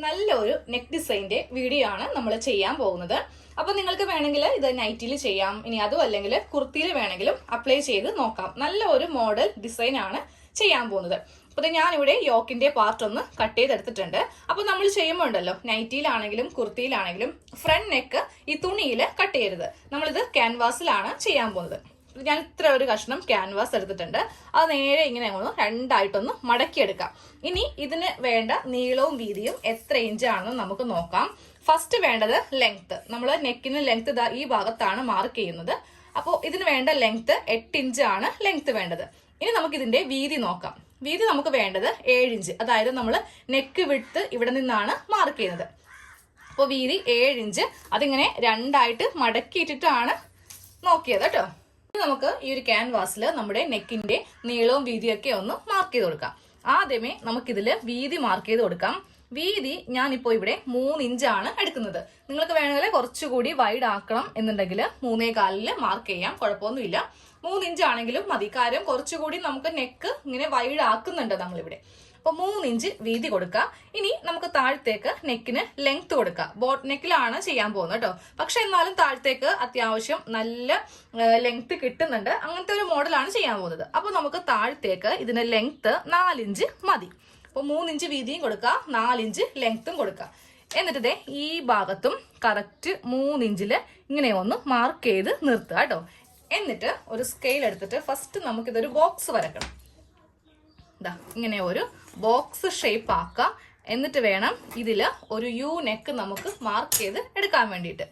നല്ലൊരു neck ഡിസൈൻ്റെ video ആണ് നമ്മൾ ചെയ്യാൻ പോകുന്നത്. അപ്പോൾ നിങ്ങൾക്ക് വേണമെങ്കിൽ ഇത് നൈറ്റിൽ ചെയ്യാം, ഇനി അതും അല്ലെങ്കിൽ കുർത്തിയിൽ വേണമെങ്കിലും അപ്ലൈ ചെയ്ത് നോക്കാം. നല്ല ഒരു മോഡൽ ഡിസൈൻ ആണ് ചെയ്യാൻ പോകുന്നത്. അപ്പോൾ ഞാനിവിടെ യോക്കിന്റെ പാർട്ട് ഒന്ന് കട്ട് ചെയ്തെടുത്തിട്ടുണ്ട്. അപ്പോൾ നമ്മൾ ചെയ്യുമ്പോൾ ഉണ്ടല്ലോ, നൈറ്റിയിലാണെങ്കിലും കുർത്തിയിലാണെങ്കിലും ഫ്രണ്ട് നെക്ക് ഈ തുണിയിൽ കട്ട് ചെയ്യരുത്. നമ്മളിത് ക്യാൻവാസിലാണ് ചെയ്യാൻ പോകുന്നത്. ഞാൻ ഇത്ര ഒരു കഷ്ണം ക്യാൻവാസ് എടുത്തിട്ടുണ്ട്. അത് നേരെ ഇങ്ങനെ രണ്ടായിട്ടൊന്ന് മടക്കിയെടുക്കാം. ഇനി ഇതിന് വേണ്ട നീളവും വീതിയും എത്ര ഇഞ്ചാണെന്ന് നമുക്ക് നോക്കാം. ഫസ്റ്റ് വേണ്ടത് ലെങ്ത്. നമ്മൾ നെക്കിന് ലെങ്ത് ഇതാ ഈ ഭാഗത്താണ് മാർക്ക് ചെയ്യുന്നത്. അപ്പോൾ ഇതിന് വേണ്ട ലെങ്ത് 8 ഇഞ്ചാണ് ലെങ്ത് വേണ്ടത്. ഇനി നമുക്ക് ഇതിന്റെ വീതി നോക്കാം. വീതി നമുക്ക് വേണ്ടത് 7 ഇഞ്ച്. അതായത് നമ്മൾ നെക്ക് വിട്ട് ഇവിടെ നിന്നാണ് മാർക്ക് ചെയ്യുന്നത്. അപ്പോൾ വീതി 7 ഇഞ്ച്. അതിങ്ങനെ രണ്ടായിട്ട് മടക്കിയിട്ടിട്ടാണ് നോക്കിയത് കേട്ടോ. നമുക്ക് ഈ ഒരു ക്യാൻവാസിൽ നമ്മുടെ നെക്കിന്റെ നീളവും വീതിയൊക്കെ ഒന്ന് മാർക്ക് ചെയ്ത് കൊടുക്കാം. ആദ്യമേ നമുക്കിതിൽ വീതി മാർക്ക് ചെയ്ത് കൊടുക്കാം. വീതി ഞാനിപ്പോൾ ഇവിടെ 3 ഇഞ്ചാണ് എടുക്കുന്നത്. നിങ്ങൾക്ക് വേണമെങ്കിൽ കുറച്ചുകൂടി വൈഡ് ആക്കണം എന്നുണ്ടെങ്കിൽ 3.25 മാർക്ക് ചെയ്യാം, കുഴപ്പമൊന്നുമില്ല. 3 ഇഞ്ചാണെങ്കിലും മതി. കാര്യം കുറച്ചുകൂടി നമുക്ക് നെക്ക് ഇങ്ങനെ വൈഡ് ആക്കുന്നുണ്ട് നമ്മളിവിടെ. അപ്പോൾ 3 ഇഞ്ച് വീതി കൊടുക്കുക. ഇനി നമുക്ക് താഴത്തേക്ക് നെക്കിന് ലെങ്ത് കൊടുക്കാം. ബോട്ട് നെക്കിലാണ് ചെയ്യാൻ പോകുന്നത് കേട്ടോ. പക്ഷെ എന്നാലും താഴത്തേക്ക് അത്യാവശ്യം നല്ല ലെങ്ത് കിട്ടുന്നുണ്ട്. അങ്ങനത്തെ ഒരു മോഡലാണ് ചെയ്യാൻ പോകുന്നത്. അപ്പോൾ നമുക്ക് താഴത്തേക്ക് ഇതിന് ലെങ്ത് 4 ഇഞ്ച് മതി. അപ്പോൾ 3 ഇഞ്ച് വീതിയും കൊടുക്കുക, 4 ഇഞ്ച് ലെങ്ത്തും കൊടുക്കുക. എന്നിട്ട് ഈ ഭാഗത്തും കറക്റ്റ് 3 ഇഞ്ചിൽ ഇങ്ങനെ ഒന്ന് മാർക്ക് ചെയ്ത് നിർത്തുക കേട്ടോ. എന്നിട്ട് ഒരു സ്കെയിൽ എടുത്തിട്ട് ഫസ്റ്റ് നമുക്കിതൊരു ബോക്സ് വരക്കണം. ഇതാ ഇങ്ങനെ ഒരു ബോക്സ് ഷേപ്പ് ആക്കുക. എന്നിട്ട് വേണം ഇതിൽ ഒരു യു നെക്ക് നമുക്ക് മാർക്ക് ചെയ്ത് എടുക്കാൻ വേണ്ടിയിട്ട്.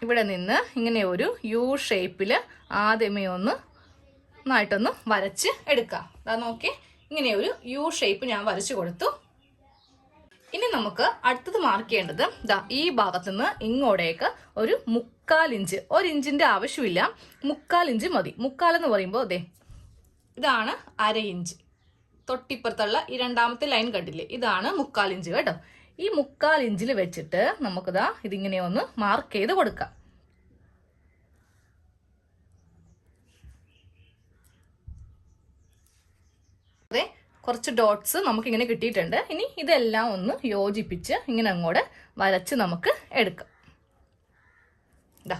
ഇവിടെ നിന്ന് ഇങ്ങനെ ഒരു യു ഷേപ്പിൽ ആദ്യമേ ഒന്ന് നന്നായിട്ടൊന്ന് വരച്ച് എടുക്കാം. അതാ നോക്കി, ഇങ്ങനെ ഒരു യു ഷേപ്പ് ഞാൻ വരച്ചു കൊടുത്തു. ഇനി നമുക്ക് അടുത്തത് മാർക്ക് ചെയ്യേണ്ടത് ദാ ഈ ഭാഗത്തു നിന്ന് ഇങ്ങോട്ടേക്ക് ഒരു 3/4 ഇഞ്ച്. 1 ഇഞ്ചിന്റെ ആവശ്യമില്ല, 3/4 ഇഞ്ച് മതി. 3/4 എന്ന് പറയുമ്പോൾ അതെ ഇതാണ് 1/2 ഇഞ്ച്. തൊട്ടിപ്പുറത്തുള്ള ഈ രണ്ടാമത്തെ ലൈൻ കണ്ടില്ലേ, ഇതാണ് 3/4 ഇഞ്ച് കേട്ടോ. ഈ 3/4 ഇഞ്ചിൽ വെച്ചിട്ട് നമുക്കിതാ ഇതിങ്ങനെ ഒന്ന് മാർക്ക് ചെയ്ത് കൊടുക്കാം. അതെ, കുറച്ച് ഡോട്ട്സ് നമുക്കിങ്ങനെ കിട്ടിയിട്ടുണ്ട്. ഇനി ഇതെല്ലാം ഒന്ന് യോജിപ്പിച്ച് ഇങ്ങനെ അങ്ങോട്ട് വരച്ച് നമുക്ക് എടുക്കാം. ഇതാ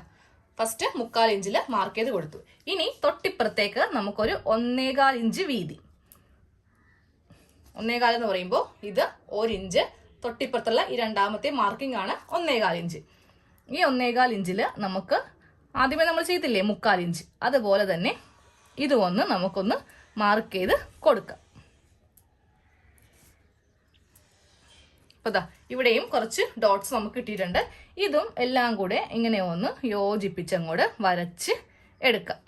ഫസ്റ്റ് 3/4 ഇഞ്ചിൽ മാർക്ക് ചെയ്ത് കൊടുത്തു. ഇനി തൊട്ടിപ്പുറത്തേക്ക് നമുക്കൊരു 1.25 ഇഞ്ച് വീതി. 1.25 എന്ന് പറയുമ്പോൾ ഇത് 1 ഇഞ്ച്. തൊട്ടിപ്പുറത്തുള്ള ഈ രണ്ടാമത്തെ മാർക്കിംഗ് ആണ് 1.25 ഇഞ്ച്. ഈ 1.25 ഇഞ്ചിൽ നമുക്ക് ആദ്യമേ നമ്മൾ ചെയ്തില്ലേ 3/4 ഇഞ്ച്, അതുപോലെ തന്നെ ഇതും നമുക്കൊന്ന് മാർക്ക് ചെയ്ത് കൊടുക്കാം. അതാ ഇവിടെയും കുറച്ച് ഡോട്ട്സ് നമുക്ക് കിട്ടിയിട്ടുണ്ട്. ഇതും എല്ലാം കൂടെ ഇങ്ങനെ ഒന്ന് യോജിപ്പിച്ചങ്ങോട്ട് വരച്ച് എടുക്കാം.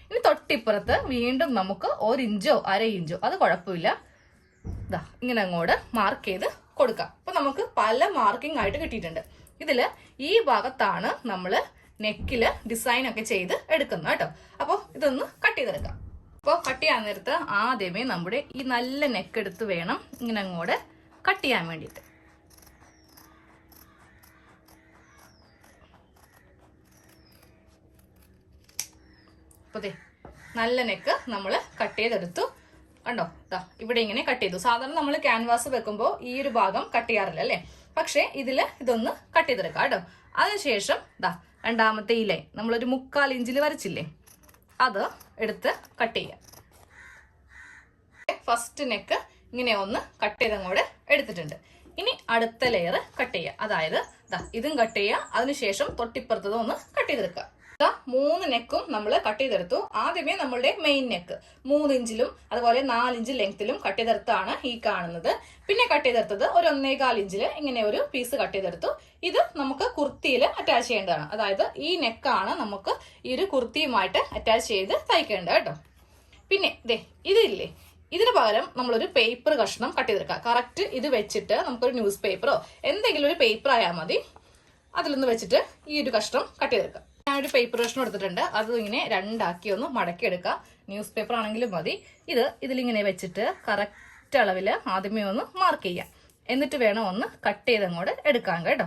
ഇനി തൊട്ടിപ്പുറത്ത് വീണ്ടും നമുക്ക് 1 ഇഞ്ചോ 1/2 ഇഞ്ചോ അത് കുഴപ്പമില്ല, ഇതാ ഇങ്ങനെ അങ്ങോട്ട് മാർക്ക് ചെയ്ത് കൊടുക്കാം. അപ്പൊ നമുക്ക് പല മാർക്കിംഗ് ആയിട്ട് കിട്ടിയിട്ടുണ്ട്. ഇതിൽ ഈ ഭാഗത്താണ് നമ്മൾ നെക്കില് ഡിസൈൻ ഒക്കെ ചെയ്ത് എടുക്കുന്നത് കേട്ടോ. അപ്പോൾ ഇതൊന്ന് കട്ട് ചെയ്തെടുക്കാം. അപ്പോൾ കട്ട് ചെയ്യാൻ നേരത്ത് ആദ്യമേ നമ്മുടെ ഈ നല്ല നെക്ക് എടുത്ത് വേണം ഇങ്ങനെ അങ്ങോട്ട് കട്ട് ചെയ്യാൻ വേണ്ടിയിട്ട്. അപ്പോൾ നല്ല നെക്ക് നമ്മൾ കട്ട് ചെയ്തെടുത്തു കണ്ടോ. ദാ ഇവിടെ ഇങ്ങനെ കട്ട് ചെയ്തു. സാധാരണ നമ്മൾ ക്യാൻവാസ് വെക്കുമ്പോൾ ഈ ഒരു ഭാഗം കട്ട് ചെയ്യാറില്ല അല്ലേ, പക്ഷെ ഇതിൽ ഇതൊന്ന് കട്ട് ചെയ്തെടുക്കാം കേട്ടോ. അതിനുശേഷം ദാ രണ്ടാമത്തെ ഈ ലൈൻ നമ്മളൊരു 3/4 ഇഞ്ചിൽ വരച്ചില്ലേ, അത് എടുത്ത് കട്ട് ചെയ്യാം. ഫസ്റ്റ് നെക്ക് ഇങ്ങനെ ഒന്ന് കട്ട് ചെയ്തങ്ങോട്ട് എടുത്തിട്ടുണ്ട്. ഇനി അടുത്ത ലെയർ കട്ട് ചെയ്യുക. അതായത് ഇതും കട്ട് ചെയ്യുക, അതിനുശേഷം തൊട്ടിപ്പുറത്തതും ഒന്ന് കട്ട് ചെയ്തെടുക്കുക. 3 നെക്കും നമ്മൾ കട്ട് ചെയ്തെടുത്തു. ആദ്യമേ നമ്മളുടെ മെയിൻ നെക്ക് 3 ഇഞ്ചിലും അതുപോലെ 4 ഇഞ്ച് ലെങ്ത്തിലും കട്ട് ചെയ്തെടുത്താണ് ഈ കാണുന്നത്. പിന്നെ കട്ട് ചെയ്തെടുത്തത് ഒരു 1.25 ഇഞ്ചിൽ ഇങ്ങനെ ഒരു പീസ് കട്ട് ചെയ്തെടുത്തു. ഇത് നമുക്ക് കുർത്തിയിൽ അറ്റാച്ച് ചെയ്യേണ്ടതാണ്. അതായത് ഈ നെക്കാണ് നമുക്ക് ഈ ഒരു കുർത്തിയുമായിട്ട് അറ്റാച്ച് ചെയ്ത് തയ്ക്കേണ്ടത് കേട്ടോ. പിന്നെ ഇതില്ലേ, ഇതിന് പകരം നമ്മളൊരു പേപ്പർ കഷ്ണം കട്ട് ചെയ്തെടുക്കുക. കറക്റ്റ് ഇത് വെച്ചിട്ട് നമുക്കൊരു ന്യൂസ് പേപ്പറോ എന്തെങ്കിലും ഒരു പേപ്പർ ആയാൽ മതി, അതിലൊന്ന് വെച്ചിട്ട് ഈ ഒരു കഷ്ണം കട്ട് ചെയ്തെടുക്കുക. ഞാനൊരു പേപ്പർ കഷ്ണം എടുത്തിട്ടുണ്ട്. അത് ഇങ്ങനെ രണ്ടാക്കി ഒന്ന് മടക്കി എടുക്കുക. ന്യൂസ് പേപ്പർ ആണെങ്കിലും മതി. ഇതിലിങ്ങനെ വെച്ചിട്ട് കറക്റ്റ് അളവിൽ ആദ്യമേ ഒന്ന് മാർക്ക് ചെയ്യാം. എന്നിട്ട് വേണം ഒന്ന് കട്ട് ചെയ്തങ്ങോട്ട് എടുക്കാൻ കേട്ടോ.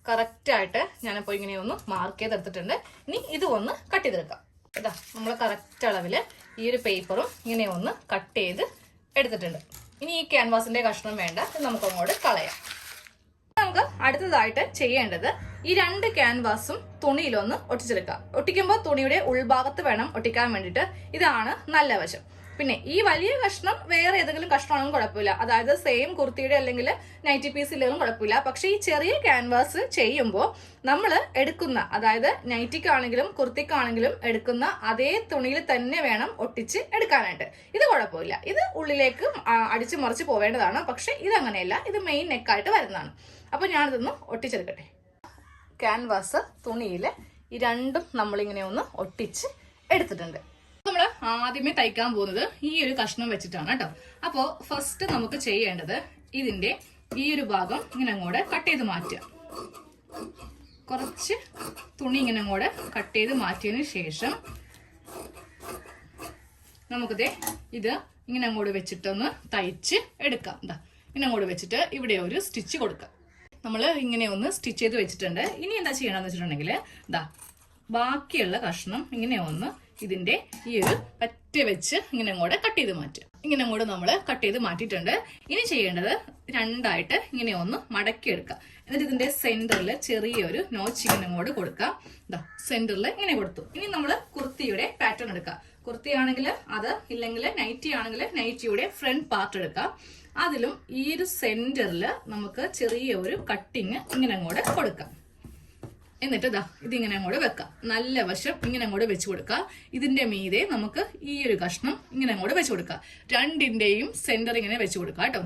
കറക്റ്റായിട്ട് ഞാനിപ്പോൾ ഇങ്ങനെ ഒന്ന് മാർക്ക് ചെയ്തെടുത്തിട്ടുണ്ട്. ഇനി ഇത് ഒന്ന് കട്ട് ചെയ്തെടുക്കാം. ഇതാ നമ്മൾ കറക്റ്റ് അളവിൽ ഈ ഒരു പേപ്പറും ഇങ്ങനെ ഒന്ന് കട്ട് ചെയ്ത് എടുത്തിട്ടുണ്ട്. ഇനി ഈ ക്യാൻവാസിന്റെ കഷ്ണം വേണ്ട, നമുക്ക് അങ്ങോട്ട് കളയാം. നമുക്ക് അടുത്തതായിട്ട് ചെയ്യേണ്ടത് ഈ 2 ക്യാൻവാസും തുണിയിലൊന്ന് ഒട്ടിച്ചെടുക്കാം. ഒട്ടിക്കുമ്പോൾ തുണിയുടെ ഉൾഭാഗത്ത് വേണം ഒട്ടിക്കാൻ വേണ്ടിയിട്ട്. ഇതാണ് നല്ല വശം. പിന്നെ ഈ വലിയ കഷ്ണം വേറെ ഏതെങ്കിലും കഷ്ണമാണെങ്കിലും കുഴപ്പമില്ല, അതായത് സെയിം കുർത്തിയുടെ അല്ലെങ്കിൽ നൈറ്റി പീസ് ഇല്ലെങ്കിലും കുഴപ്പമില്ല. പക്ഷെ ഈ ചെറിയ ക്യാൻവാസ് ചെയ്യുമ്പോൾ നമ്മൾ എടുക്കുന്ന, അതായത് നൈറ്റിക്കാണെങ്കിലും കുർത്തിക്കാണെങ്കിലും എടുക്കുന്ന അതേ തുണിയിൽ തന്നെ വേണം ഒട്ടിച്ച് എടുക്കാനായിട്ട്. ഇത് കുഴപ്പമില്ല, ഇത് ഉള്ളിലേക്ക് അടിച്ചു മറിച്ച് പോവേണ്ടതാണ്. പക്ഷെ ഇതങ്ങനെയല്ല, ഇത് മെയിൻ നെക്കായിട്ട് വരുന്നതാണ്. അപ്പൊ ഞാനിതൊന്ന് ഒട്ടിച്ചെടുക്കട്ടെ. ക്യാൻവാസ് തുണിയിൽ ഈ രണ്ടും നമ്മളിങ്ങനെ ഒന്ന് ഒട്ടിച്ച് എടുത്തിട്ടുണ്ട്. നമ്മൾ ആദ്യമേ തയ്ക്കാൻ പോകുന്നത് ഈ ഒരു കഷ്ണം വെച്ചിട്ടാണ് കേട്ടോ. അപ്പോ ഫസ്റ്റ് നമുക്ക് ചെയ്യേണ്ടത് ഇതിന്റെ ഈ ഒരു ഭാഗം ഇങ്ങനെ അങ്ങോട്ട് കട്ട് ചെയ്ത് മാറ്റുക. കുറച്ച് തുണി ഇങ്ങനെ അങ്ങോട്ട് കട്ട് ചെയ്ത് മാറ്റിയതിന് ശേഷം നമുക്കിത് ഇത് ഇങ്ങനെ അങ്ങോട്ട് വെച്ചിട്ടൊന്ന് തയ്ച്ച് എടുക്കാം. എന്താ ഇങ്ങനെ അങ്ങോട്ട് വെച്ചിട്ട് ഇവിടെ ഒരു സ്റ്റിച്ച് കൊടുക്കാം. നമ്മൾ ഇങ്ങനെ ഒന്ന് സ്റ്റിച്ച് ചെയ്ത് വെച്ചിട്ടുണ്ട്. ഇനി എന്താ ചെയ്യണമെന്ന് വെച്ചിട്ടുണ്ടെങ്കിൽ ഇതാ ബാക്കിയുള്ള കഷ്ണം ഇങ്ങനെ ഒന്ന് ഇതിന്റെ ഈ ഒരു പറ്റ വെച്ച് ഇങ്ങനെ അങ്ങോട്ട് കട്ട് ചെയ്ത് മാറ്റുക. ഇങ്ങനെ അങ്ങോട്ട് നമ്മൾ കട്ട് ചെയ്ത് മാറ്റിയിട്ടുണ്ട്. ഇനി ചെയ്യേണ്ടത് രണ്ടായിട്ട് ഇങ്ങനെ ഒന്ന് മടക്കി എടുക്കുക. എന്നിട്ട് ഇതിന്റെ സെന്ററിൽ ചെറിയൊരു നോച്ച് ഇങ്ങനെ അങ്ങോട്ട് കൊടുക്കുക. ഇതാ സെന്ററിൽ ഇങ്ങനെ കൊടുത്തു. ഇനി നമ്മൾ കുർത്തിയുടെ പാറ്റേൺ എടുക്കുക. കുർത്തി ആണെങ്കിൽ അത്, ഇല്ലെങ്കിൽ നൈറ്റി ആണെങ്കിൽ നൈറ്റിയുടെ ഫ്രണ്ട് പാർട്ട് എടുക്കാം. അതിലും ഈ ഒരു സെന്ററിൽ നമുക്ക് ചെറിയ ഒരു കട്ടിങ് ഇങ്ങനെ അങ്ങോട്ട് കൊടുക്കാം. എന്നിട്ട് ഇതാ ഇതിങ്ങനെ അങ്ങോട്ട് വെക്കാം. നല്ല വശം ഇങ്ങനെ അങ്ങോട്ട് വെച്ച് കൊടുക്കുക. ഇതിന്റെ മീതെ നമുക്ക് ഈ ഒരു കഷ്ണം ഇങ്ങനെ അങ്ങോട്ട് വെച്ച് കൊടുക്കുക. രണ്ടിന്റെയും സെന്റർ ഇങ്ങനെ വെച്ച് കൊടുക്കുക കേട്ടോ.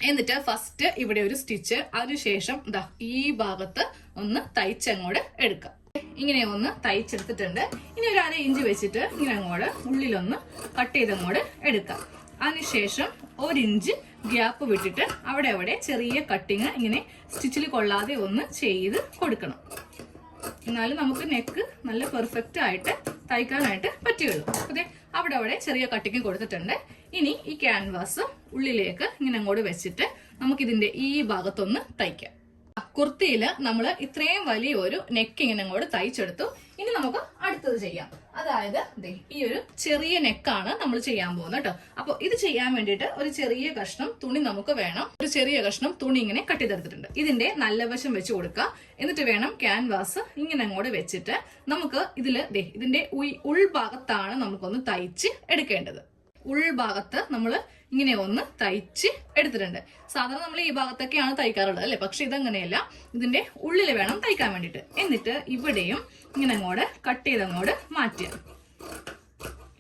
എന്നിട്ട് ഫസ്റ്റ് ഇവിടെ ഒരു സ്റ്റിച്ച്, അതിനുശേഷം ഇതാ ഈ ഭാഗത്ത് ഒന്ന് തയ്ച്ചങ്ങോട്ട് എടുക്കാം. ഇങ്ങനെ ഒന്ന് തയ്ച്ചെടുത്തിട്ടുണ്ട്. ഇനി ഒരു 1/2 ഇഞ്ച് വെച്ചിട്ട് ഇങ്ങനെ അങ്ങോട്ട് ഉള്ളിലൊന്ന് കട്ട് ചെയ്തങ്ങോട്ട് എടുക്കാം. അതിനുശേഷം 1 ഇഞ്ച് ഗ്യാപ്പ് വിട്ടിട്ട് അവിടെ ചെറിയ കട്ടിങ് ഇങ്ങനെ സ്റ്റിച്ചിൽ കൊള്ളാതെ ഒന്ന് ചെയ്ത് കൊടുക്കണം. എന്നാലും നമുക്ക് നെക്ക് നല്ല പെർഫെക്റ്റ് ആയിട്ട് തയ്ക്കാനായിട്ട് പറ്റുകയുള്ളൂ. അതെ, അവിടെ ചെറിയ കട്ടിങ് കൊടുത്തിട്ടുണ്ട്. ഇനി ഈ ക്യാൻവാസ് ഉള്ളിലേക്ക് ഇങ്ങനെ അങ്ങോട്ട് വെച്ചിട്ട് നമുക്കിതിന്റെ ഈ ഭാഗത്തൊന്ന് തയ്ക്കാം. കുർത്തിയിൽ നമ്മൾ ഇത്രയും വലിയൊരു നെക്ക് ഇങ്ങനെ അങ്ങോട്ട് തയ്ച്ചെടുത്തു. ഇനി നമുക്ക് അടുത്തത് ചെയ്യാം. അതായത് ഈ ഒരു ചെറിയ നെക്കാണ് നമ്മൾ ചെയ്യാൻ പോകുന്നത് കേട്ടോ. അപ്പൊ ഇത് ചെയ്യാൻ വേണ്ടിയിട്ട് ഒരു ചെറിയ കഷ്ണം തുണി നമുക്ക് വേണം. ഒരു ചെറിയ കഷ്ണം തുണി ഇങ്ങനെ കട്ട് ചെയ്തെടുത്തിട്ടുണ്ട്. ഇതിന്റെ നല്ല വശം വെച്ച് കൊടുക്കുക. എന്നിട്ട് വേണം ക്യാൻവാസ് ഇങ്ങനെ അങ്ങോട്ട് വെച്ചിട്ട് നമുക്ക് ഇതിന്റെ ഉൾഭാഗത്താണ് നമുക്കൊന്ന് തയ്ച്ച് എടുക്കേണ്ടത്. ഉൾഭാഗത്ത് നമ്മൾ ഇങ്ങനെ ഒന്ന് തയ്ച്ച് എടുത്തിട്ടുണ്ട്. സാധാരണ നമ്മൾ ഈ ഭാഗത്തൊക്കെയാണ് തയ്ക്കാറുള്ളത് അല്ലെ, പക്ഷെ ഇതങ്ങനെയല്ല, ഇതിന്റെ ഉള്ളിൽ വേണം തയ്ക്കാൻ വേണ്ടിയിട്ട്. എന്നിട്ട് ഇവിടെയും ഇങ്ങനെ അങ്ങോട്ട് കട്ട് ചെയ്ത് അങ്ങോട്ട് മാറ്റുക.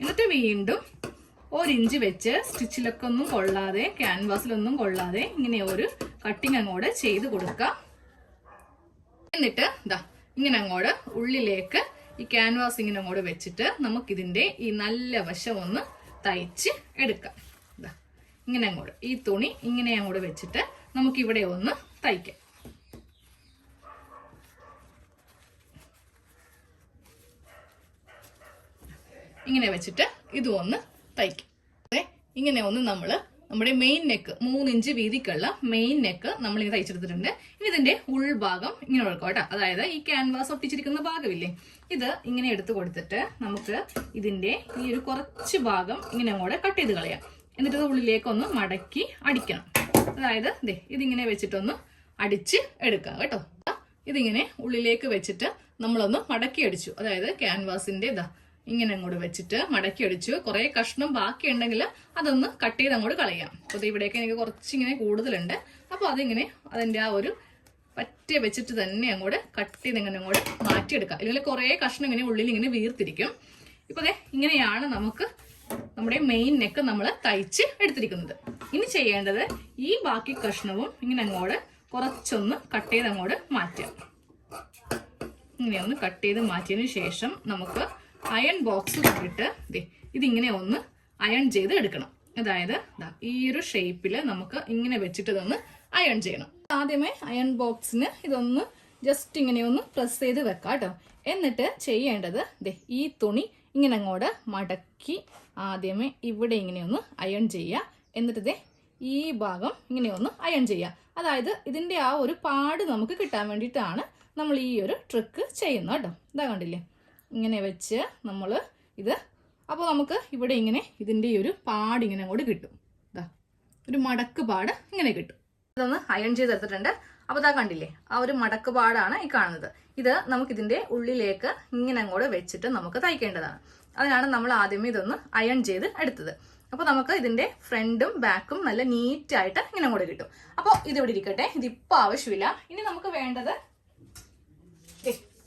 എന്നിട്ട് വീണ്ടും 1 ഇഞ്ച് വെച്ച് സ്റ്റിച്ചിലൊക്കെ ഒന്നും കൊള്ളാതെ, ക്യാൻവാസിലൊന്നും കൊള്ളാതെ ഇങ്ങനെ ഒരു കട്ടിങ് അങ്ങോട്ട് ചെയ്ത് കൊടുക്കുക. എന്നിട്ട് ഇങ്ങനെ അങ്ങോട്ട് ഉള്ളിലേക്ക് ഈ ക്യാൻവാസ് ഇങ്ങനെ അങ്ങോട്ട് വെച്ചിട്ട് നമുക്കിതിന്റെ ഈ നല്ല വശം ഒന്ന് തയ്ച്ച് എടുക്കാം. ഇങ്ങനെ അങ്ങോട്ട് ഈ തുണി ഇങ്ങനെ അങ്ങോട്ട് വെച്ചിട്ട് നമുക്ക് ഇവിടെ ഒന്ന് തയ്ക്കാം. ഇങ്ങനെ വെച്ചിട്ട് ഇതും ഒന്ന് തയ്ക്കാം. അതെ, ഇങ്ങനെ ഒന്ന് നമ്മുടെ മെയിൻ നെക്ക് 3 ഇഞ്ച് വീതിക്കുള്ള മെയിൻ നെക്ക് നമ്മൾ ഇങ്ങനെ തയ്ച്ചെടുത്തിട്ടുണ്ട്. ഇനി ഇതിന്റെ ഉൾഭാഗം ഇങ്ങനെ കൊടുക്കാം കേട്ടോ. അതായത് ഈ ക്യാൻവാസ് ഒട്ടിച്ചിരിക്കുന്ന ഭാഗമില്ലേ, ഇത് ഇങ്ങനെ എടുത്തു കൊടുത്തിട്ട് നമുക്ക് ഇതിന്റെ ഈ ഒരു കുറച്ച് ഭാഗം ഇങ്ങനെ അങ്ങോട്ട് കട്ട് ചെയ്ത് കളയാം. എന്നിട്ട് ഉള്ളിലേക്കൊന്ന് മടക്കി അടിക്കണം. അതായത് ഇതിങ്ങനെ വെച്ചിട്ടൊന്ന് അടിച്ച് എടുക്കാം കേട്ടോ. ഇതിങ്ങനെ ഉള്ളിലേക്ക് വെച്ചിട്ട് നമ്മളൊന്ന് മടക്കി അടിച്ചു. അതായത് ക്യാൻവാസിന്റെ ഇങ്ങനെ അങ്ങോട്ട് വെച്ചിട്ട് മടക്കി അടിച്ചു. കുറെ കഷ്ണം ബാക്കി ഉണ്ടെങ്കിൽ അതൊന്ന് കട്ട് ചെയ്ത് അങ്ങോട്ട് കളയാം. അപ്പോൾ ഇവിടെയൊക്കെ എനിക്ക് കുറച്ചിങ്ങനെ കൂടുതലുണ്ട്. അപ്പോൾ അതിങ്ങനെ അതിന്റെ ആ ഒരു പറ്റ വെച്ചിട്ട് തന്നെ അങ്ങോട്ട് കട്ട് ചെയ്ത് ഇങ്ങനെ അങ്ങോട്ട് മാറ്റിയെടുക്കാം. അല്ലെങ്കിൽ കുറെ കഷ്ണം ഇങ്ങനെ ഉള്ളിൽ ഇങ്ങനെ വീർത്തിരിക്കും. ഇപ്പൊ ഇങ്ങനെയാണ് നമുക്ക് നമ്മുടെ മെയിൻ നെക്ക് നമ്മൾ തയ്ച്ച് എടുത്തിരിക്കുന്നത്. ഇനി ചെയ്യേണ്ടത് ഈ ബാക്കി കഷ്ണവും ഇങ്ങനെ അങ്ങോട്ട് കുറച്ചൊന്ന് കട്ട് ചെയ്ത് അങ്ങോട്ട് മാറ്റാം. ഇങ്ങനെ ഒന്ന് കട്ട് ചെയ്ത് മാറ്റിയതിനു ശേഷം നമുക്ക് അയൺ ബോക്സ് ഇട്ടിട്ട് ഇതിങ്ങനെ ഒന്ന് അയൺ ചെയ്ത് എടുക്കണം. അതായത് ഈ ഒരു ഷേപ്പിൽ നമുക്ക് ഇങ്ങനെ വെച്ചിട്ട് ഇതൊന്ന് അയൺ ചെയ്യണം. ആദ്യമേ അയൺ ബോക്സിന് ഇതൊന്ന് ജസ്റ്റ് ഇങ്ങനെ ഒന്ന് പ്രസ് ചെയ്ത് വെക്കാം കേട്ടോ. എന്നിട്ട് ചെയ്യേണ്ടത് ഈ തുണി ഇങ്ങനെ അങ്ങോട്ട് മടക്കി ആദ്യമേ ഇവിടെ ഇങ്ങനെ ഒന്ന് അയൺ ചെയ്യുക. എന്നിട്ട് ഈ ഭാഗം ഇങ്ങനെ ഒന്ന് അയൺ ചെയ്യുക. അതായത് ഇതിന്റെ ആ ഒരു പാട് നമുക്ക് കിട്ടാൻ വേണ്ടിയിട്ടാണ് നമ്മൾ ഈ ഒരു ട്രിക്ക് ചെയ്യുന്നത് കേട്ടോ. ഇതാ കണ്ടില്ലേ, ഇങ്ങനെ വെച്ച് നമ്മൾ ഇത്, അപ്പോൾ നമുക്ക് ഇവിടെ ഇങ്ങനെ ഇതിന്റെ ഈ ഒരു പാട് ഇങ്ങനെ അങ്ങോട്ട് കിട്ടും. ഒരു മടക്ക് പാട് ഇങ്ങനെ കിട്ടും. ഇതൊന്ന് അയൺ ചെയ്തെടുത്തിട്ടുണ്ട്. അപ്പോൾ ഇതാ കണ്ടില്ലേ, ആ ഒരു മടക്ക് പാടാണ് ഈ കാണുന്നത്. ഇത് നമുക്കിതിന്റെ ഉള്ളിലേക്ക് ഇങ്ങനെ അങ്ങോട്ട് വെച്ചിട്ട് നമുക്ക് തയ്ക്കേണ്ടതാണ്. അതിനാണ് നമ്മൾ ആദ്യമേ ഇതൊന്ന് അയൺ ചെയ്ത് എടുത്തത്. അപ്പോൾ നമുക്ക് ഇതിന്റെ ഫ്രണ്ടും ബാക്കും നല്ല നീറ്റായിട്ട് ഇങ്ങനെ അങ്ങോട്ട് കിട്ടും. അപ്പോൾ ഇതിവിടെ ഇരിക്കട്ടെ, ഇതിപ്പോൾ ആവശ്യമില്ല. ഇനി നമുക്ക് വേണ്ടത്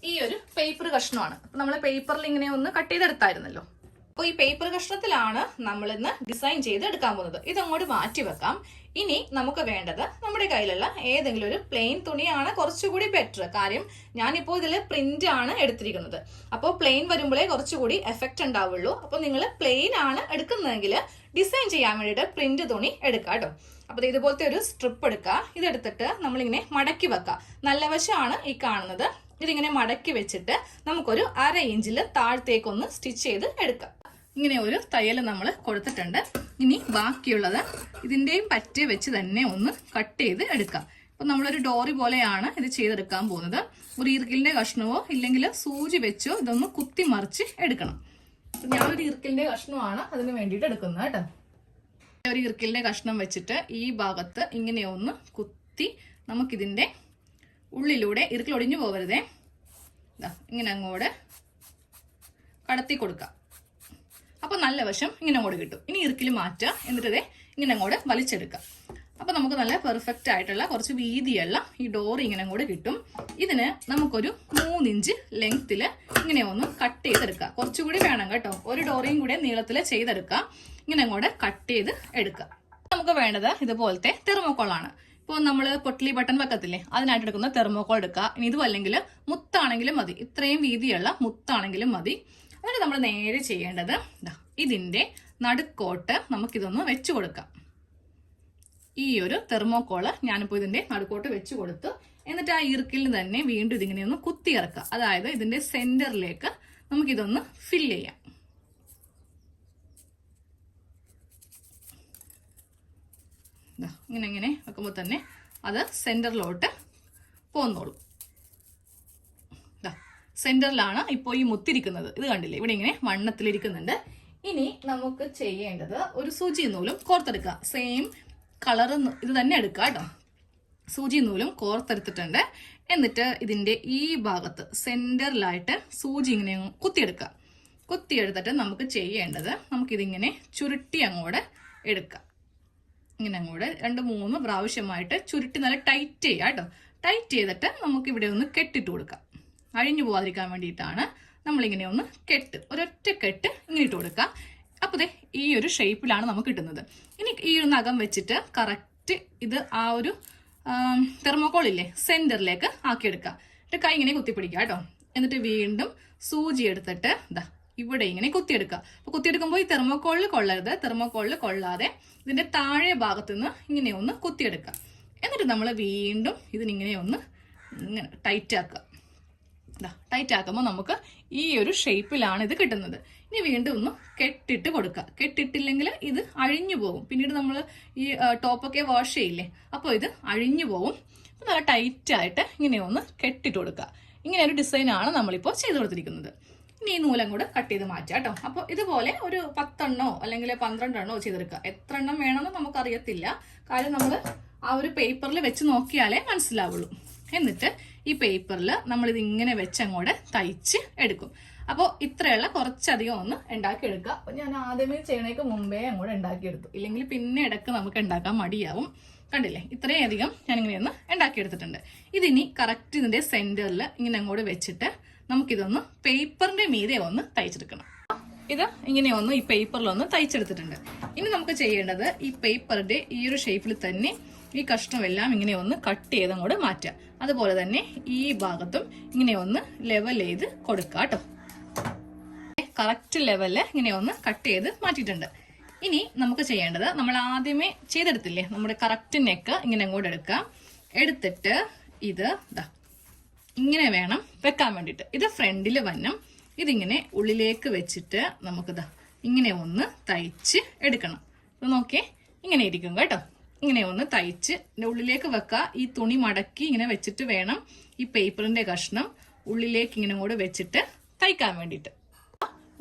ഈ ഒരു പേപ്പർ കഷ്ണമാണ്. അപ്പൊ നമ്മൾ പേപ്പറിൽ ഇങ്ങനെ ഒന്ന് കട്ട് ചെയ്തെടുത്തായിരുന്നല്ലോ. അപ്പോൾ ഈ പേപ്പർ കഷ്ണത്തിലാണ് നമ്മൾ ഇന്ന് ഡിസൈൻ ചെയ്ത് എടുക്കാൻ പോകുന്നത്. ഇതങ്ങോട്ട് മാറ്റി വെക്കാം. ഇനി നമുക്ക് വേണ്ടത് നമ്മുടെ കയ്യിലുള്ള ഏതെങ്കിലും ഒരു പ്ലെയിൻ തുണിയാണ് കുറച്ചുകൂടി ബെറ്റർ. കാര്യം ഞാനിപ്പോൾ ഇതിൽ പ്രിന്റ് ആണ് എടുത്തിരിക്കുന്നത്. അപ്പോൾ പ്ലെയിൻ വരുമ്പോഴേ കുറച്ചുകൂടി എഫക്റ്റ് ഉണ്ടാവുള്ളൂ. അപ്പോൾ നിങ്ങൾ പ്ലെയിൻ ആണ് എടുക്കുന്നതെങ്കിൽ ഡിസൈൻ ചെയ്യാൻ വേണ്ടിയിട്ട് പ്രിന്റ് തുണി എടുക്കുക കേട്ടോ. അപ്പോൾ ഇതുപോലത്തെ ഒരു സ്ട്രിപ്പ് എടുക്കുക. ഇതെടുത്തിട്ട് നമ്മളിങ്ങനെ മടക്കി വെക്കുക. നല്ല വശമാണ് ഈ കാണുന്നത്. ഇതിങ്ങനെ മടക്കി വെച്ചിട്ട് നമുക്കൊരു 1/2 ഇഞ്ചിൽ താഴത്തേക്കൊന്ന് സ്റ്റിച്ച് ചെയ്ത് എടുക്കാം. ഇങ്ങനെ ഒരു തയ്യൽ നമ്മൾ കൊടുത്തിട്ടുണ്ട്. ഇനി ബാക്കിയുള്ളത് ഇതിന്റെയും പറ്റി വെച്ച് തന്നെ ഒന്ന് കട്ട് ചെയ്ത് എടുക്കാം. അപ്പൊ നമ്മളൊരു ഡോറി പോലെയാണ് ഇത് ചെയ്തെടുക്കാൻ പോകുന്നത്. ഒരു ഈർക്കിലിന്റെ കഷ്ണമോ ഇല്ലെങ്കിൽ സൂചി വെച്ചോ ഇതൊന്ന് കുത്തി മറിച്ച് എടുക്കണം. ഞാനൊരു ഈർക്കിലിന്റെ കഷ്ണമാണ് അതിന് വേണ്ടിയിട്ട് എടുക്കുന്നത് കേട്ടോ. ഒരു ഈർക്കിലിന്റെ കഷ്ണം വെച്ചിട്ട് ഈ ഭാഗത്ത് ഇങ്ങനെ ഒന്ന് കുത്തി നമുക്കിതിന്റെ ഉള്ളിലൂടെ ഈർക്കിൽ ഒടിഞ്ഞു പോകരുതേ, ഇങ്ങനെ അങ്ങോട്ട് കടത്തി കൊടുക്കാം. അപ്പൊ നല്ല വശം ഇങ്ങനെ അങ്ങോട്ട് കിട്ടും. ഇനി ഇറുക്കിൽ മാറ്റുക, എന്നിട്ട് ഇങ്ങനെ അങ്ങോട്ട് വലിച്ചെടുക്കാം. അപ്പൊ നമുക്ക് നല്ല പെർഫെക്റ്റ് ആയിട്ടുള്ള കുറച്ച് വീതിയുള്ള ഈ ഡോർ ഇങ്ങനെ അങ്ങോട്ട് കിട്ടും. ഇതിന് നമുക്കൊരു 3 ഇഞ്ച് ലെങ്ത്തിൽ ഇങ്ങനെ ഒന്ന് കട്ട് ചെയ്തെടുക്കാം. കുറച്ചുകൂടി വേണം കേട്ടോ, ഒരു ഡോറിയും കൂടെ നീളത്തിൽ ചെയ്തെടുക്കാം. ഇങ്ങനെ അങ്ങോട്ട് കട്ട് ചെയ്ത് എടുക്കാം. നമുക്ക് വേണ്ടത് ഇതുപോലത്തെ തെർമോക്കോളാണ്. ഇപ്പോൾ നമ്മൾ പൊട്ടലി ബട്ടൺ വെക്കത്തില്ലേ, അതിനായിട്ട് എടുക്കുന്ന തെർമോക്കോൾ എടുക്കുക. ഇനി ഇതും അല്ലെങ്കിൽ മുത്താണെങ്കിലും മതി, ഇത്രയും വീതിയുള്ള മുത്താണെങ്കിലും മതി. എന്നിട്ട് നമ്മൾ നേരെ ചെയ്യേണ്ടത് ഇതിന്റെ നടുക്കോട്ട് നമുക്കിതൊന്ന് വെച്ചു കൊടുക്കാം. ഈ ഒരു തെർമോക്കോള് ഞാനിപ്പോൾ ഇതിന്റെ നടുക്കോട്ട് വെച്ചു കൊടുത്തു. എന്നിട്ട് ആ ഈർക്കിലിന് തന്നെ വീണ്ടും ഇതിങ്ങനെ ഒന്ന് കുത്തി ഇറക്കുക. അതായത് ഇതിന്റെ സെന്ററിലേക്ക് നമുക്കിതൊന്ന് ഫില്ല് ചെയ്യാം. ഇങ്ങനെ ഇങ്ങനെ വെക്കുമ്പോൾ തന്നെ അത് സെന്ററിലോട്ട് പോന്നോളൂ. സെന്ററിലാണ് ഇപ്പോൾ ഈ മുത്തിരിക്കുന്നത്. ഇത് കണ്ടില്ലേ, ഇവിടെ ഇങ്ങനെ വണ്ണത്തിലിരിക്കുന്നുണ്ട്. ഇനി നമുക്ക് ചെയ്യേണ്ടത് ഒരു സൂചി നൂലും കോർത്തെടുക്കുക. സെയിം കളർ ഇത് തന്നെ എടുക്കുക കേട്ടോ. സൂചി നൂലും കോർത്തെടുത്തിട്ടുണ്ട്. എന്നിട്ട് ഇതിന്റെ ഈ ഭാഗത്ത് സെന്ററിലായിട്ട് സൂചി ഇങ്ങനെ കുത്തിയെടുക്കുക. കുത്തിയെടുത്തിട്ട് നമുക്ക് ചെയ്യേണ്ടത് നമുക്കിതിങ്ങനെ ചുരുട്ടി അങ്ങോട്ട് എടുക്കാം. ഇങ്ങനെ അങ്ങോട്ട് 2-3 പ്രാവശ്യമായിട്ട് ചുരുട്ടി നല്ല ടൈറ്റ് ചെയ്യുക കേട്ടോ. ടൈറ്റ് ചെയ്തിട്ട് നമുക്ക് ഇവിടെ ഒന്ന് കെട്ടിട്ട് കൊടുക്കാം. അഴിഞ്ഞു പോകാതിരിക്കാൻ വേണ്ടിയിട്ടാണ് നമ്മളിങ്ങനെ ഒന്ന് ഒരൊറ്റ കെട്ട് ഇങ്ങനെ ഇട്ട് കൊടുക്കുക. അപ്പോൾ ഈ ഒരു ഷേപ്പിലാണ് നമുക്ക് കിട്ടുന്നത്. ഇനി ഈ ഒരു നഖം വെച്ചിട്ട് കറക്റ്റ് ഇത് ആ ഒരു തെർമോക്കോൾ ഇല്ലേ സെന്ററിലേക്ക് ആക്കിയെടുക്കുക. എന്നിട്ട് കൈ ഇങ്ങനെ കുത്തിപ്പിടിക്കുക കേട്ടോ. എന്നിട്ട് വീണ്ടും സൂചി എടുത്തിട്ട് ഇവിടെ ഇങ്ങനെ കുത്തിയെടുക്കുക. അപ്പൊ കുത്തിയെടുക്കുമ്പോൾ ഈ തെർമോക്കോളിൽ കൊള്ളരുത്. തെർമോക്കോളിൽ കൊള്ളാതെ ഇതിന്റെ താഴെ ഭാഗത്ത് നിന്ന് ഇങ്ങനെ ഒന്ന് കുത്തിയെടുക്കുക. എന്നിട്ട് നമ്മൾ വീണ്ടും ഇതിനിങ്ങനെ ഒന്ന് ഇങ്ങനെ ടൈറ്റ് ആക്കുക. ടൈറ്റ് ആക്കുമ്പോൾ നമുക്ക് ഈ ഒരു ഷേപ്പിലാണ് ഇത് കിട്ടുന്നത്. ഇനി വീണ്ടും ഒന്ന് കെട്ടിട്ട് കൊടുക്കുക. കെട്ടിട്ടില്ലെങ്കിൽ ഇത് അഴിഞ്ഞു പോകും. പിന്നീട് നമ്മൾ ഈ ടോപ്പൊക്കെ വാഷ് ചെയ്യില്ലേ, അപ്പോൾ ഇത് അഴിഞ്ഞു പോകും. നല്ല ടൈറ്റ് ആയിട്ട് ഇങ്ങനെ ഒന്ന് കെട്ടിട്ട് കൊടുക്കുക. ഇങ്ങനെ ഒരു ഡിസൈനാണ് നമ്മളിപ്പോൾ ചെയ്ത് കൊടുത്തിരിക്കുന്നത്. ഇനി ഈ നൂലം കൂടെ കട്ട് ചെയ്ത് മാറ്റാം കേട്ടോ. അപ്പോൾ ഇതുപോലെ ഒരു 10 എണ്ണോ അല്ലെങ്കിൽ 12 എണ്ണോ ചെയ്തെടുക്കുക. എത്ര എണ്ണം വേണമെന്ന് നമുക്കറിയത്തില്ല. കാര്യം നമ്മൾ ആ ഒരു പേപ്പറിൽ വെച്ച് നോക്കിയാലേ മനസ്സിലാവുള്ളൂ. എന്നിട്ട് ഈ പേപ്പറിൽ നമ്മളിത് ഇങ്ങനെ വെച്ച് അങ്ങോട്ട് തയ്ച്ച് എടുക്കും. അപ്പോൾ ഇത്രയുള്ള കുറച്ചധികം ഒന്ന് ഉണ്ടാക്കിയെടുക്കുക. അപ്പോൾ ഞാൻ ആദ്യമേ ചെയ്യണേക്ക് മുമ്പേ അങ്ങോട്ട് ഉണ്ടാക്കിയെടുത്തു. ഇല്ലെങ്കിൽ പിന്നെ ഇടയ്ക്ക് നമുക്ക് ഉണ്ടാക്കാൻ മടിയാവും. കണ്ടില്ലേ, ഇത്രയും അധികം ഞാനിങ്ങനെ ഒന്ന് ഉണ്ടാക്കിയെടുത്തിട്ടുണ്ട്. ഇതിനി കറക്റ്റ് ഇതിന്റെ സെന്ററിൽ ഇങ്ങനെ അങ്ങോട്ട് വെച്ചിട്ട് നമുക്കിതൊന്ന് പേപ്പറിന്റെ മീതെ ഒന്ന് തയ്ച്ചെടുക്കണം. ഇത് ഇങ്ങനെ ഒന്ന് ഈ പേപ്പറിലൊന്ന് തയ്ച്ചെടുത്തിട്ടുണ്ട്. ഇനി നമുക്ക് ചെയ്യേണ്ടത് ഈ പേപ്പറിന്റെ ഈ ഒരു ഷേപ്പിൽ തന്നെ ഈ കഷ്ണമെല്ലാം ഇങ്ങനെ ഒന്ന് കട്ട് ചെയ്ത് അങ്ങോട്ട് മാറ്റാം. അതുപോലെ തന്നെ ഈ ഭാഗത്തും ഇങ്ങനെ ഒന്ന് ലെവൽ ചെയ്ത് കൊടുക്കുക കേട്ടോ. കറക്റ്റ് ലെവലില് ഇങ്ങനെ ഒന്ന് കട്ട് ചെയ്ത് മാറ്റിയിട്ടുണ്ട്. ഇനി നമുക്ക് ചെയ്യേണ്ടത് നമ്മൾ ആദ്യമേ ചെയ്തെടുത്തില്ലേ നമ്മുടെ കറക്റ്റ് നെക്ക് ഇങ്ങനെ അങ്ങോട്ട് എടുക്കാം. എടുത്തിട്ട് ഇത് ഇങ്ങനെ വേണം വെക്കാൻ വേണ്ടിയിട്ട്. ഇത് ഫ്രണ്ടിൽ വന്നം ഇതിങ്ങനെ ഉള്ളിലേക്ക് വെച്ചിട്ട് നമുക്കിതാ ഇങ്ങനെ ഒന്ന് തയ്ച്ച് എടുക്കണം. ഇത് നോക്കിയേ, ഇങ്ങനെ ഇരിക്കും കേട്ടോ. ഇങ്ങനെ ഒന്ന് തയ്ച്ച് ഉള്ളിലേക്ക് വെക്കുക. ഈ തുണി മടക്കി ഇങ്ങനെ വെച്ചിട്ട് വേണം ഈ പേപ്പറിന്റെ കഷ്ണം ഉള്ളിലേക്ക് ഇങ്ങനെ കൂടെ വെച്ചിട്ട് തയ്ക്കാൻ വേണ്ടിയിട്ട്.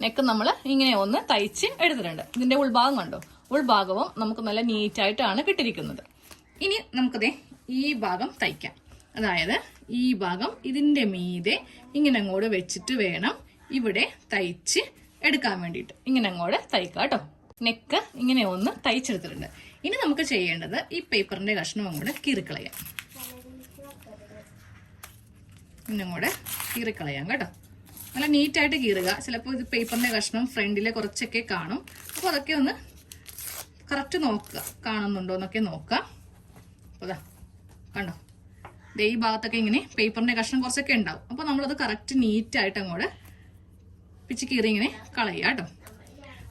നെക്ക് നമ്മൾ ഇങ്ങനെ ഒന്ന് തയ്ച്ച് എടുത്തിട്ടുണ്ട്. ഇതിന്റെ ഉൾഭാഗം കണ്ടോ, ഉൾഭാഗവും നമുക്ക് നല്ല നീറ്റായിട്ടാണ് കിട്ടിയിരിക്കുന്നത്. ഇനി നമുക്കതേ ഈ ഭാഗം തയ്ക്കാം. അതായത് ഈ ഭാഗം ഇതിൻ്റെ മീതെ ഇങ്ങനെ അങ്ങോട്ട് വെച്ചിട്ട് വേണം ഇവിടെ തയ്ച്ച് എടുക്കാൻ വേണ്ടിയിട്ട്. ഇങ്ങനെ അങ്ങോട്ട് തയ്ക്കാം കേട്ടോ. നെക്ക് ഇങ്ങനെ ഒന്ന് തയ്ച്ചെടുത്തിട്ടുണ്ട്. ഇനി നമുക്ക് ചെയ്യേണ്ടത് ഈ പേപ്പറിന്റെ കഷ്ണം അങ്ങോട്ട് കീറിക്കളയാം. ഇന്നങ്ങോട്ട് കീറിക്കളയാം കേട്ടോ. നല്ല നീറ്റായിട്ട് കീറുക. ചിലപ്പോൾ ഇത് പേപ്പറിന്റെ കഷ്ണം ഫ്രണ്ടിലെ കുറച്ചൊക്കെ കാണും. അപ്പോൾ അതൊക്കെ ഒന്ന് കറക്റ്റ് നോക്കുക, കാണുന്നുണ്ടോ എന്നൊക്കെ നോക്കുക. അപ്പോൾ അതാ കണ്ടോ, ഈ ഭാഗത്തൊക്കെ ഇങ്ങനെ പേപ്പറിന്റെ കഷ്ണം കുറച്ചൊക്കെ ഉണ്ടാവും. അപ്പോൾ നമ്മളത് കറക്റ്റ് നീറ്റായിട്ട് അങ്ങോട്ട് പിച്ച് കീറി ഇങ്ങനെ കളയുക കേട്ടോ.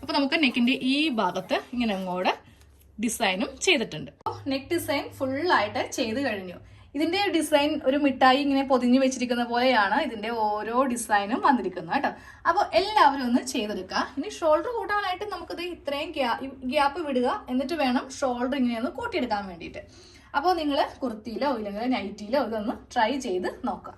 അപ്പോൾ നമുക്ക് നെക്കിന്റെ ഈ ഭാഗത്ത് ഇങ്ങനെ അങ്ങോട്ട് ഡിസൈനും ചെയ്തിട്ടുണ്ട്. നെക്ക് ഡിസൈൻ ഫുള്ളായിട്ട് ചെയ്ത് കഴിഞ്ഞു. ഇതിന്റെ ഡിസൈൻ ഒരു മിഠായി ഇങ്ങനെ പൊതിഞ്ഞു വെച്ചിരിക്കുന്ന പോലെയാണ് ഇതിന്റെ ഓരോ ഡിസൈനും വന്നിരിക്കുന്നത് കേട്ടോ. അപ്പോൾ എല്ലാവരും ഒന്ന് ചെയ്തെടുക്കുക. ഇനി ഷോൾഡർ കൂട്ടാനായിട്ട് നമുക്കിത് ഇത്രയും ഗ്യാപ്പ് വിടുക. എന്നിട്ട് വേണം ഷോൾഡർ ഇങ്ങനെ ഒന്ന് കൂട്ടിയെടുക്കാൻ വേണ്ടിയിട്ട്. അപ്പോൾ നിങ്ങൾ കുർത്തിയിലോ ഇല്ലെങ്കിൽ നൈറ്റിയിലോ ഇതൊന്ന് ട്രൈ ചെയ്ത് നോക്കാം.